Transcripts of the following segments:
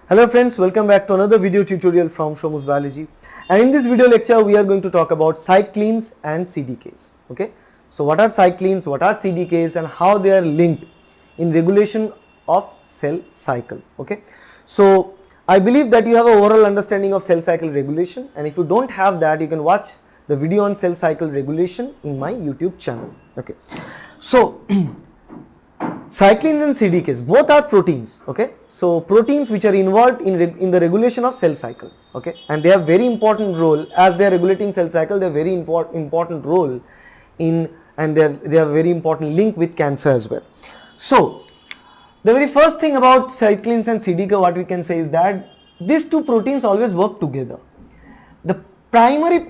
Hello friends, welcome back to another video tutorial from Shomu's Biology. And in this video lecture, we are going to talk about cyclins and CDKs. Okay, so what are cyclins, what are CDKs, and how they are linked in regulation of cell cycle. Okay, so I believe that you have an overall understanding of cell cycle regulation, and if you don't have that, you can watch the video on cell cycle regulation in my YouTube channel. Okay, so cyclins and CDKs both are proteins. Okay, so proteins which are involved in the regulation of cell cycle. Okay, and they have very important role as they are regulating cell cycle. They have very important role in, and they have very important link with cancer as well. So the very first thing about cyclins and CDK, what we can say is that these two proteins always work together. The primary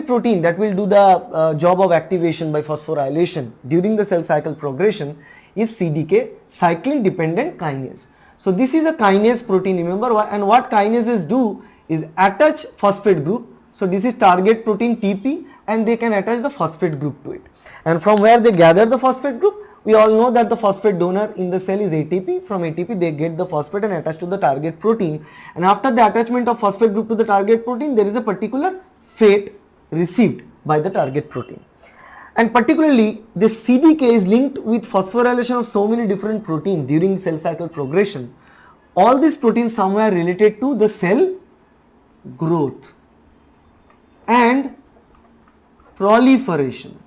protein that will do the job of activation by phosphorylation during the cell cycle progression is CDK, cyclin dependent kinase. So this is a kinase protein, remember, and what kinases do is attach phosphate group. So this is target protein TP, and they can attach the phosphate group to it, and from where they gather the phosphate group, we all know that the phosphate donor in the cell is ATP. From ATP they get the phosphate and attach to the target protein, and after the attachment of phosphate group to the target protein, there is a particular fate received by the target protein. And particularly this CDK is linked with phosphorylation of so many different proteins during cell cycle progression. All these proteins somewhere related to the cell growth and proliferation.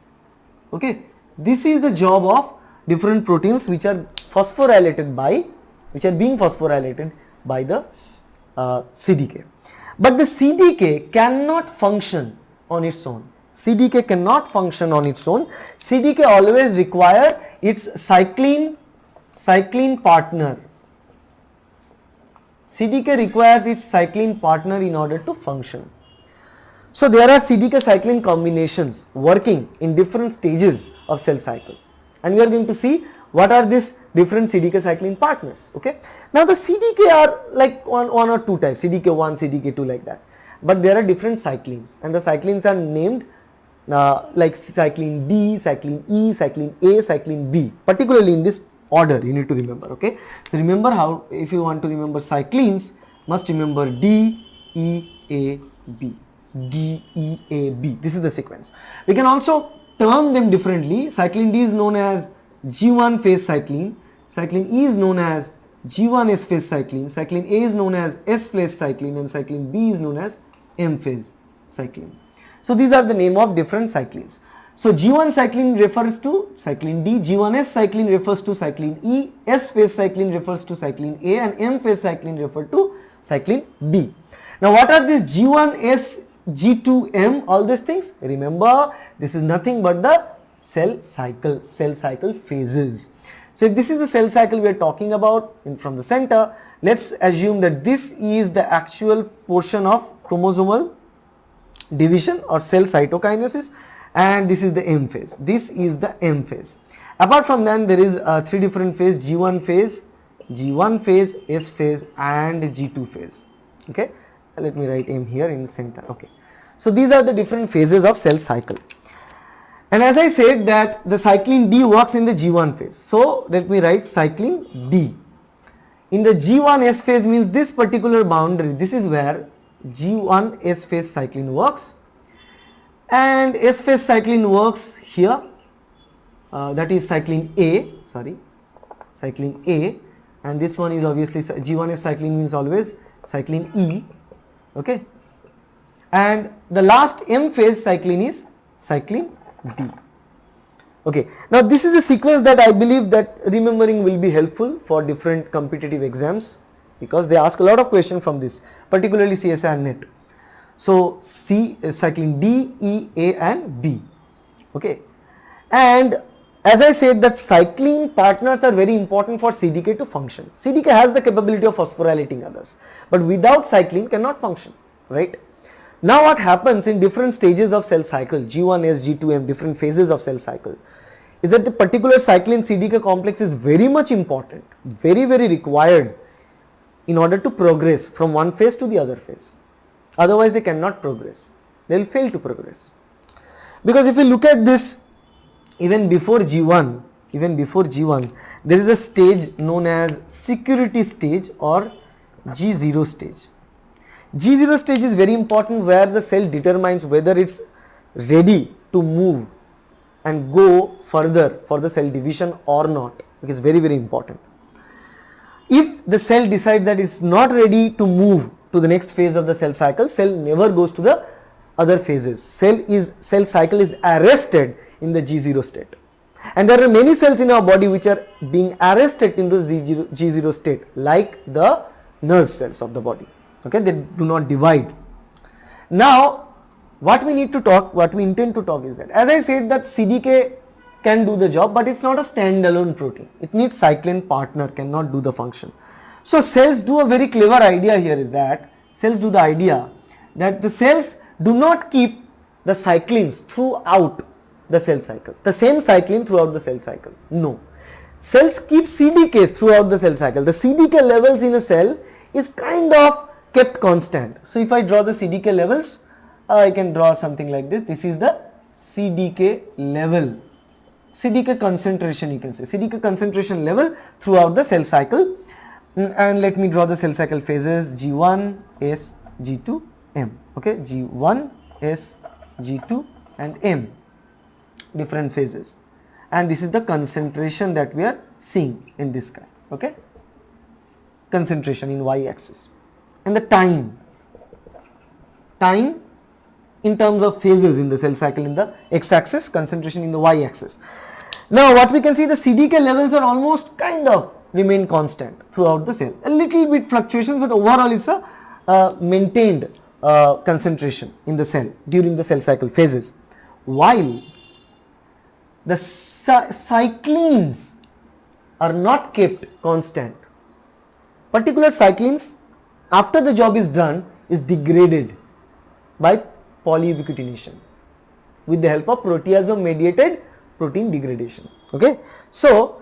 Okay, this is the job of different proteins which are being phosphorylated by the CDK. But the CDK cannot function on its own. CDK cannot function on its own. CDK always require its cyclin partner. CDK requires its cyclin partner in order to function. So there are CDK cyclin combinations working in different stages of cell cycle, and we are going to see what are these different CDK cyclin partners. Okay, now the CDK are like one or two types, CDK1, CDK2, like that, but there are different cyclins, and the cyclins are named like cyclin D, cyclin E, cyclin A, cyclin B, particularly in this order you need to remember. Okay, so remember how, if you want to remember cyclins, must remember D, E, A, B. D, E, A, B. This is the sequence. We can also term them differently. Cyclin D is known as G1 phase cyclin, cyclin E is known as G1S phase cyclin, cyclin A is known as S phase cyclin, and cyclin B is known as M phase cyclin. So these are the name of different cyclins. So G1 cyclin refers to cyclin D, G1S cyclin refers to cyclin E, S phase cyclin refers to cyclin A, and M phase cyclin refer to cyclin B. Now what are these G1S, G2M, all these things? Remember, this is nothing but the cell cycle phases. So if this is the cell cycle we are talking about from the center, let's assume that this is the actual portion of chromosomal division or cell cytokinesis, and this is the M phase. This is the M phase. Apart from that, there is three different phases: G1 phase, S phase, and G2 phase. Okay, let me write M here in the center. Okay, so these are the different phases of cell cycle. And as I said that the cyclin D works in the G1 phase, so let me write cyclin D. In the G1S phase means this particular boundary, this is where G1S phase cyclin works, and S phase cyclin works here, that is cyclin A, and this one is obviously G1S cyclin means always cyclin E. Okay, and the last M phase cyclin is cyclin D. Okay, now this is a sequence that I believe that remembering will be helpful for different competitive exams, because they ask a lot of questions from this, particularly CSIR net. So C is cyclin D, E, A, and B. Okay, and as I said that cyclin partners are very important for CDK to function. CDK has the capability of phosphorylating others, but without cyclin cannot function, right? Now what happens in different stages of cell cycle, G1S, G2M, different phases of cell cycle, is that the particular cyclin CDK complex is very much important, very required in order to progress from one phase to the other phase. Otherwise they cannot progress, they will fail to progress. Because if you look at this, even before G1, even before G1, there is a stage known as security stage or G0 stage. G0 stage is very important, where the cell determines whether it's ready to move and go further for the cell division or not. It is very important. If the cell decides that it's not ready to move to the next phase of the cell cycle, cell never goes to the other phases. Cell cycle is arrested in the G0 state. And there are many cells in our body which are being arrested into G0 state, like the nerve cells of the body. Okay, they do not divide. Now, what we intend to talk is that, as I said, that CDK can do the job, but it's not a standalone protein. It needs cyclin partner, cannot do the function. So cells do a very clever idea here, is that cells do the idea that the cells do not keep the cyclins throughout the cell cycle, the same cyclin throughout the cell cycle. No. Cells keep CDKs throughout the cell cycle. The CDK levels in a cell is kind of kept constant. So if I draw the CDK levels, I can draw something like this. This is the CDK level, CDK concentration, you can say, CDK concentration level throughout the cell cycle. And let me draw the cell cycle phases: G1, S, G2, M. Okay, G1, S, G2 and M, different phases. And this is the concentration that we are seeing in this guy. Okay, concentration in y-axis. And the time in terms of phases in the cell cycle in the x-axis, concentration in the y-axis. Now what we can see, the CDK levels are almost kind of remain constant throughout the cell. A little bit fluctuations, but overall it's a maintained concentration in the cell during the cell cycle phases. While the cyclins are not kept constant. Particular cyclins, after the job is done, is degraded by polyubiquitination with the help of proteasome mediated protein degradation. Okay, so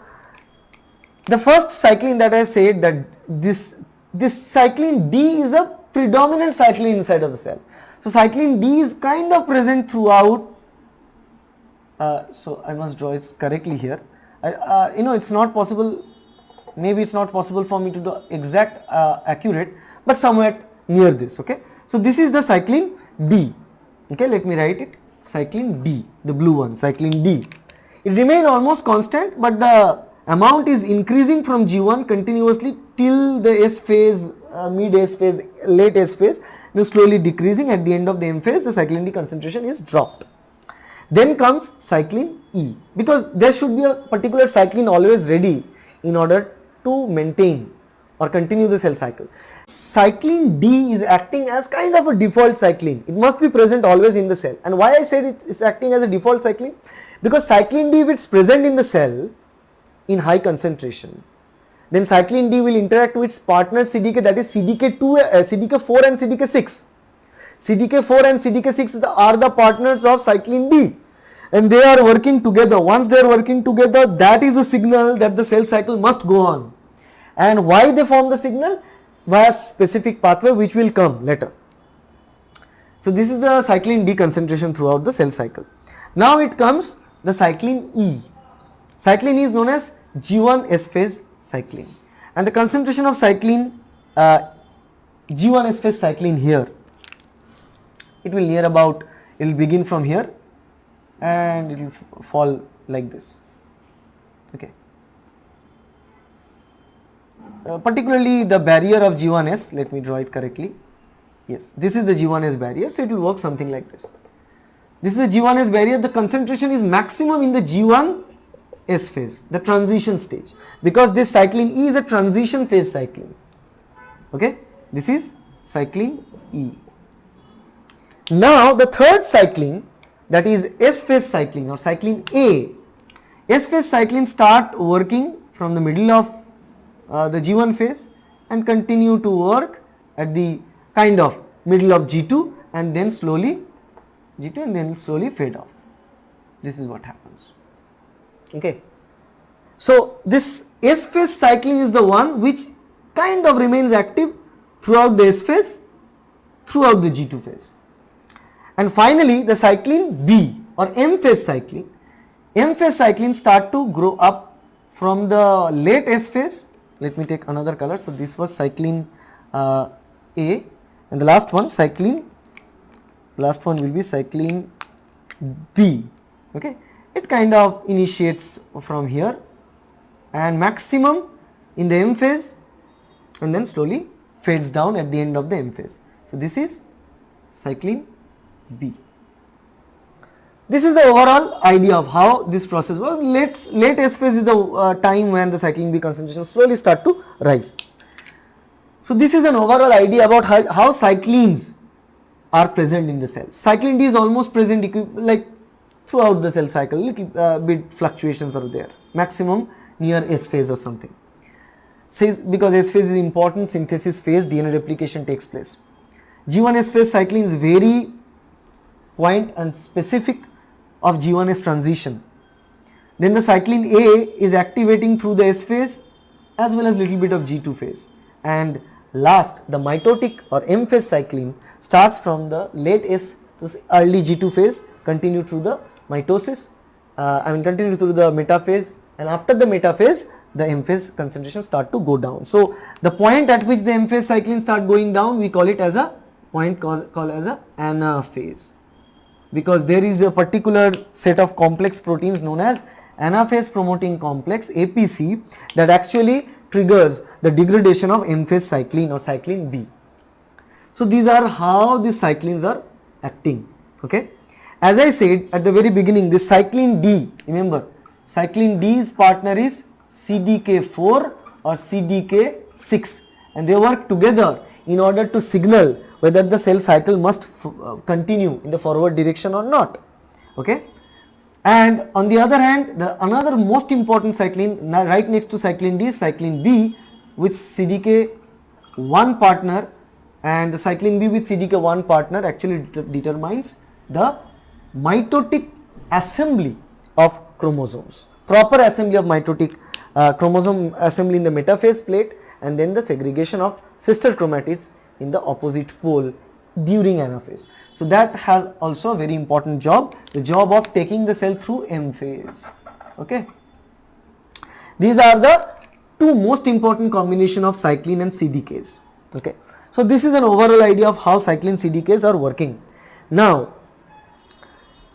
the first cyclin that I said, that this cyclin D is a predominant cyclin inside of the cell. So cyclin D is kind of present throughout. So I must draw it correctly here. It's not possible. Maybe it's not possible for me to do exact accurate, but somewhere near this. Okay, so this is the cyclin D. Okay, let me write it. Cyclin D, the blue one, cyclin D. It remains almost constant, but the amount is increasing from G1 continuously till the S phase, mid S phase, late S phase, then slowly decreasing. At the end of the M phase, the cyclin D concentration is dropped. Then comes cyclin E, because there should be a particular cyclin always ready in order to maintain or continue the cell cycle. Cyclin D is acting as kind of a default cyclin. It must be present always in the cell. And why I said it is acting as a default cyclin? Because cyclin D, if it's present in the cell in high concentration, then cyclin D will interact with its partner CDK, that is CDK4 and CDK6. CDK4 and CDK6 are the partners of cyclin D, and they are working together. Once they are working together, that is a signal that the cell cycle must go on. And why they form the signal? Via specific pathway which will come later. So this is the cyclin D concentration throughout the cell cycle. Now it comes the cyclin E. Cyclin E is known as G1 S phase cyclin, and the concentration of cyclin G1 S phase cyclin here, it will near about, it will begin from here and it will fall like this. Okay. Particularly the barrier of G1S, let me draw it correctly. Yes, this is the G1S barrier, so it will work something like this. This is the G1S barrier. The concentration is maximum in the G1S phase, the transition stage, because this cyclin E is a transition phase cyclin. Okay, this is cyclin E. Now the third cyclin, that is S phase cyclin or cyclin A. S phase cyclin start working from the middle of the G1 phase and continue to work at the kind of middle of G2 and then slowly G2 and then slowly fade off. This is what happens. Okay. So this S phase cycling is the one which kind of remains active throughout the S phase, throughout the G2 phase. And finally the cyclin B or M phase cycling M phase cyclins start to grow up from the late S phase. Let me take another color. So this was cyclin A, and the last one will be cyclin B. Okay, it kind of initiates from here and maximum in the M phase and then slowly fades down at the end of the M phase. So this is cyclin B. This is the overall idea of how this process works. Late S phase is the time when the cyclin B concentration slowly start to rise. So this is an overall idea about how cyclins are present in the cell. Cyclin D is almost present like throughout the cell cycle, little bit fluctuations are there, maximum near S phase or something. Because S phase is important synthesis phase, DNA replication takes place. G1S phase cyclins vary point and specific of G1S transition. Then the cyclin A is activating through the S phase as well as little bit of G2 phase. And last, the mitotic or M phase cyclin starts from the late S to early G2 phase, continue through the mitosis, continue through the metaphase, and after the metaphase the M phase concentration start to go down. So the point at which the M phase cyclin start going down, we call it as a point called as a anaphase, because there is a particular set of complex proteins known as anaphase promoting complex APC that actually triggers the degradation of M phase cyclin or cyclin B. So these are how these cyclins are acting. Okay, as I said at the very beginning, this cyclin D, remember cyclin D's partner is CDK4 or CDK6, and they work together in order to signal whether the cell cycle must continue in the forward direction or not. Okay, and on the other hand, another most important cyclin right next to cyclin D is cyclin B with CDK1 partner, and the cyclin B with CDK1 partner actually determines the mitotic assembly of chromosomes, proper assembly of mitotic chromosome assembly in the metaphase plate, and then the segregation of sister chromatids in the opposite pole during anaphase. So that has also a very important job, the job of taking the cell through M phase. Okay, these are the two most important combination of cyclin and CDKs. Okay, so this is an overall idea of how cyclin CDKs are working. Now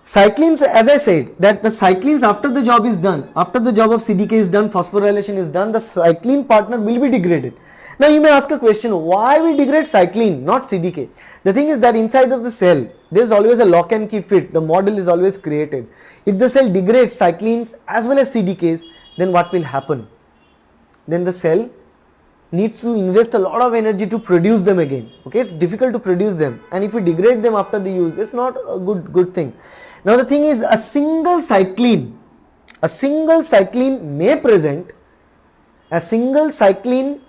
cyclins, as I said, that the cyclins after the job is done, after the job of CDK is done, phosphorylation is done, the cyclin partner will be degraded. Now you may ask a question, why we degrade cyclin, not CDK? The thing is that inside of the cell, there is always a lock and key fit, the model is always created. If the cell degrades cyclins as well as CDKs, then what will happen? Then the cell needs to invest a lot of energy to produce them again. Okay, it's difficult to produce them, and if we degrade them after the use, it's not a good thing. Now the thing is, a single cyclin may present, a single cyclin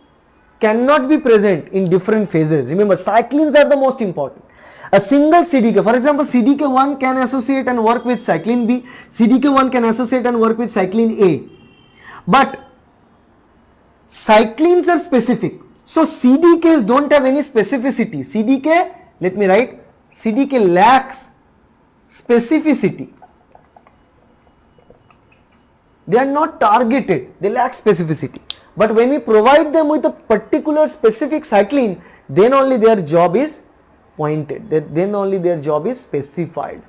cannot be present in different phases. Remember, cyclins are the most important. A single CDK, for example, CDK1 can associate and work with cyclin B, CDK1 can associate and work with cyclin A, but cyclins are specific. So CDKs don't have any specificity. CDK, let me write, CDK lacks specificity. They are not targeted, they lack specificity. But when we provide them with a particular specific cyclin, then only their job is pointed, then only their job is specified.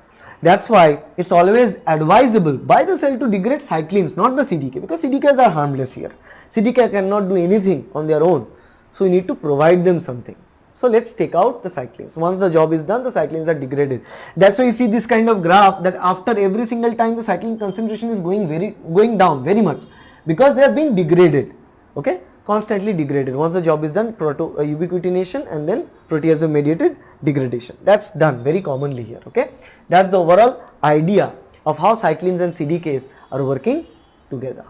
That's why it's always advisable by the cell to degrade cyclins, not the CDK, because CDKs are harmless here. CDK cannot do anything on their own, so we need to provide them something. So let's take out the cyclins. Once the job is done, the cyclins are degraded. That's why you see this kind of graph, that after every single time the cyclin concentration is going down very much, because they are being degraded. Okay, constantly degraded. Once the job is done, ubiquitination and then proteasome mediated degradation. That's done very commonly here. Okay, that's the overall idea of how cyclins and CDKs are working together.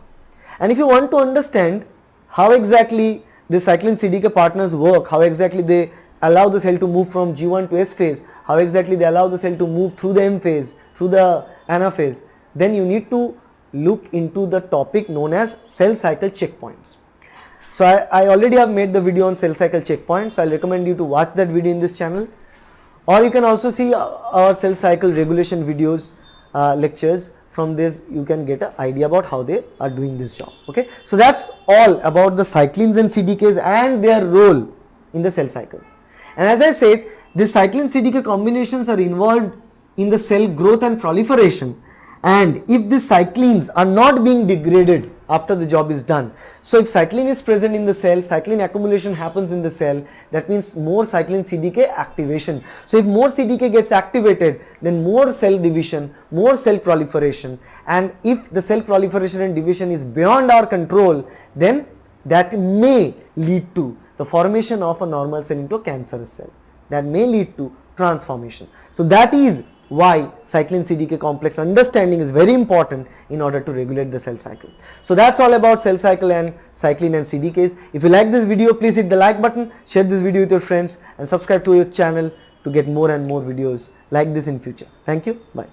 And if you want to understand how exactly the cyclin CDK partners work, how exactly they allow the cell to move from G1 to S phase, how exactly they allow the cell to move through the M phase, through the anaphase, then you need to look into the topic known as cell cycle checkpoints. So I already have made the video on cell cycle checkpoints, so I'll recommend you to watch that video in this channel, or you can also see our cell cycle regulation videos, lectures from this you can get an idea about how they are doing this job. Okay, so that's all about the cyclins and CDKs and their role in the cell cycle. And as I said, the cyclin CDK combinations are involved in the cell growth and proliferation, and if the cyclins are not being degraded after the job is done, so if cyclin is present in the cell, cyclin accumulation happens in the cell, that means more cyclin CDK activation. So if more CDK gets activated, then more cell division, more cell proliferation, and if the cell proliferation and division is beyond our control, then that may lead to the formation of a normal cell into a cancerous cell. That may lead to transformation. So that is why cyclin CDK complex understanding is very important in order to regulate the cell cycle. So that's all about cell cycle and cyclin and CDKs. If you like this video, please hit the like button, share this video with your friends, and subscribe to your channel to get more and more videos like this in future. Thank you. Bye.